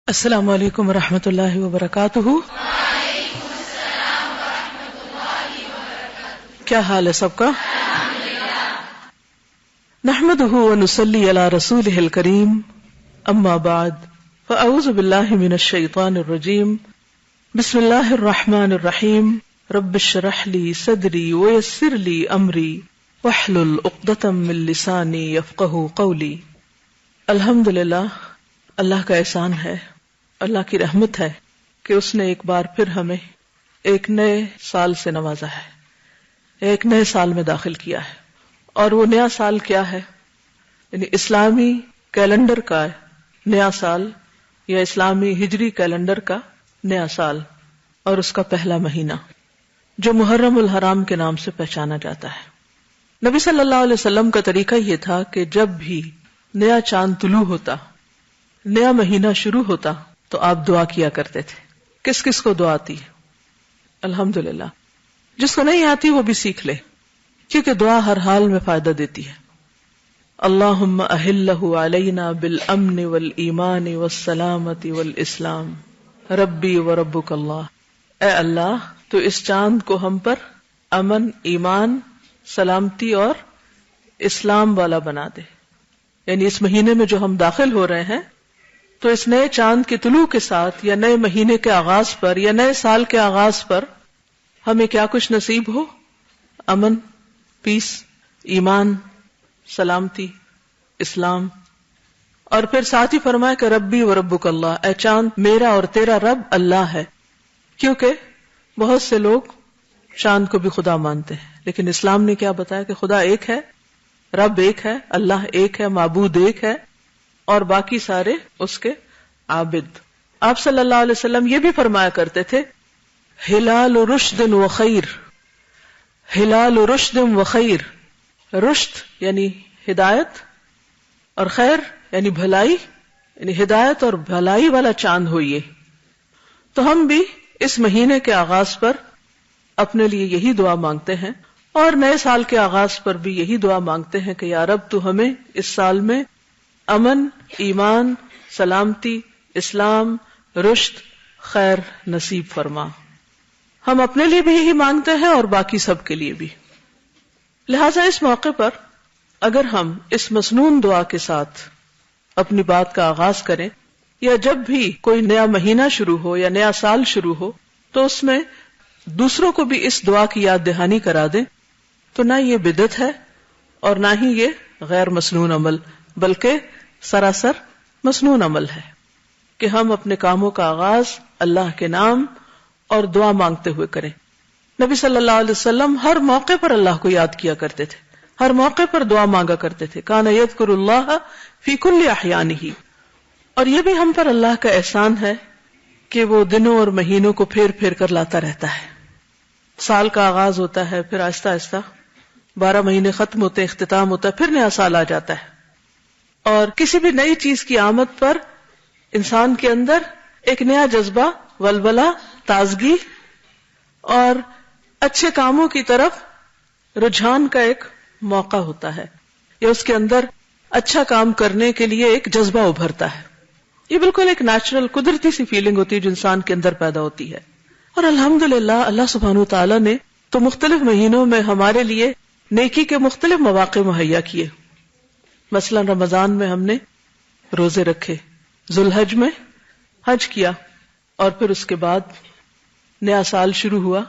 السلام علیکم ورحمۃ اللہ وبرکاتہ۔ کیا حال ہے سب کا؟ نحمدہ ونصلی علی رسولہ الکریم، اما بعد فاعوذ باللہ من الشیطان الرجیم، بسم اللہ الرحمن الرحیم، رب اشرح لی صدری ویسر لی امری واحلل عقدۃ من لسانی یفقہوا قولی۔ الحمدللہ، اللہ کا احسان ہے، اللہ کی رحمت ہے کہ اس نے ایک بار پھر ہمیں ایک نئے سال سے نوازا ہے، ایک نئے سال میں داخل کیا ہے۔ اور وہ نیا سال کیا ہے؟ یعنی اسلامی کیلنڈر کا نیا سال، یا اسلامی ہجری کیلنڈر کا نیا سال، اور اس کا پہلا مہینہ جو محرم الحرام کے نام سے پہچانا جاتا ہے۔ نبی صلی اللہ علیہ وسلم کا طریقہ یہ تھا کہ جب بھی نیا چاند طلوع ہوتا، نیا مہینہ شروع ہوتا، تو آپ دعا کیا کرتے تھے۔ کس کس کو دعا آتی ہے؟ الحمدللہ۔ جس کو نہیں آتی وہ بھی سیکھ لے، کیونکہ دعا ہر حال میں فائدہ دیتی ہے۔ اللہم احلہ علینا بالامن والایمان والسلامت والاسلام ربی وربک اللہ۔ اے اللہ، تو اس چاند کو ہم پر امن، ایمان، سلامتی اور اسلام والا بنا دے۔ یعنی اس مہینے میں جو ہم داخل ہو رہے ہیں، تو اس نئے چاند کے طلوع کے ساتھ، یا نئے مہینے کے آغاز پر، یا نئے سال کے آغاز پر ہمیں کیا کچھ نصیب ہو؟ امن، پیس، ایمان، سلامتی، اسلام۔ اور پھر ساتھ ہی فرمایا کہ ربی و ربک اللہ، اے چاند میرا اور تیرا رب اللہ ہے۔ کیونکہ بہت سے لوگ چاند کو بھی خدا مانتے ہیں، لیکن اسلام نے کیا بتایا کہ خدا ایک ہے، رب ایک ہے، اللہ ایک ہے، معبود ایک ہے، اور باقی سارے اس کے عابد۔ آپ صلی اللہ علیہ وسلم یہ بھی فرمایا کرتے تھے، ہلال رشد و خیر، ہلال رشد و خیر۔ رشد یعنی ہدایت، اور خیر یعنی بھلائی، یعنی ہدایت اور بھلائی والا چاند ہوئیے۔ تو ہم بھی اس مہینے کے آغاز پر اپنے لیے یہی دعا مانگتے ہیں، اور نئے سال کے آغاز پر بھی یہی دعا مانگتے ہیں کہ یا رب، تو ہمیں اس سال میں امن، ایمان، سلامتی، اسلام، رشد، خیر نصیب فرما۔ ہم اپنے لیے بھی یہی مانگتے ہیں اور باقی سب کے لیے بھی۔ لہٰذا اس موقع پر اگر ہم اس مسنون دعا کے ساتھ اپنی بات کا آغاز کریں، یا جب بھی کوئی نیا مہینہ شروع ہو یا نیا سال شروع ہو، تو اس میں دوسروں کو بھی اس دعا کی یاد دہانی کرا دیں، تو نہ یہ بدعت ہے اور نہ ہی یہ غیر مسنون عمل، بلکہ سراسر مسنون عمل ہے کہ ہم اپنے کاموں کا آغاز اللہ کے نام اور دعا مانگتے ہوئے کریں۔ نبی صلی اللہ علیہ وسلم ہر موقع پر اللہ کو یاد کیا کرتے تھے، ہر موقع پر دعا مانگا کرتے تھے۔ کان یذکر اللہ فی کل احیانہ۔ اور یہ بھی ہم پر اللہ کا احسان ہے کہ وہ دنوں اور مہینوں کو پھیر پھیر کر لاتا رہتا ہے۔ سال کا آغاز ہوتا ہے، پھر آہستہ آہستہ 12 مہینے ختم ہوتے ہیں، اختتام ہوتا ہے، پھر نیا سال آ جاتا ہے۔ اور کسی بھی نئی چیز کی آمد پر انسان کے اندر ایک نیا جذبہ، ولولہ، تازگی اور اچھے کاموں کی طرف رجحان کا ایک موقع ہوتا ہے، یا اس کے اندر اچھا کام کرنے کے لیے ایک جذبہ ابھرتا ہے۔ یہ بالکل ایک نیچرل، قدرتی سی فیلنگ ہوتی ہے جو انسان کے اندر پیدا ہوتی ہے۔ اور الحمدللہ، اللہ سبحانہ وتعالی نے تو مختلف مہینوں میں ہمارے لیے نیکی کے مختلف مواقع مہیا کیے۔ مثلا رمضان میں ہم نے روزے رکھے، ذوالحج میں حج کیا، اور پھر اس کے بعد نیا سال شروع ہوا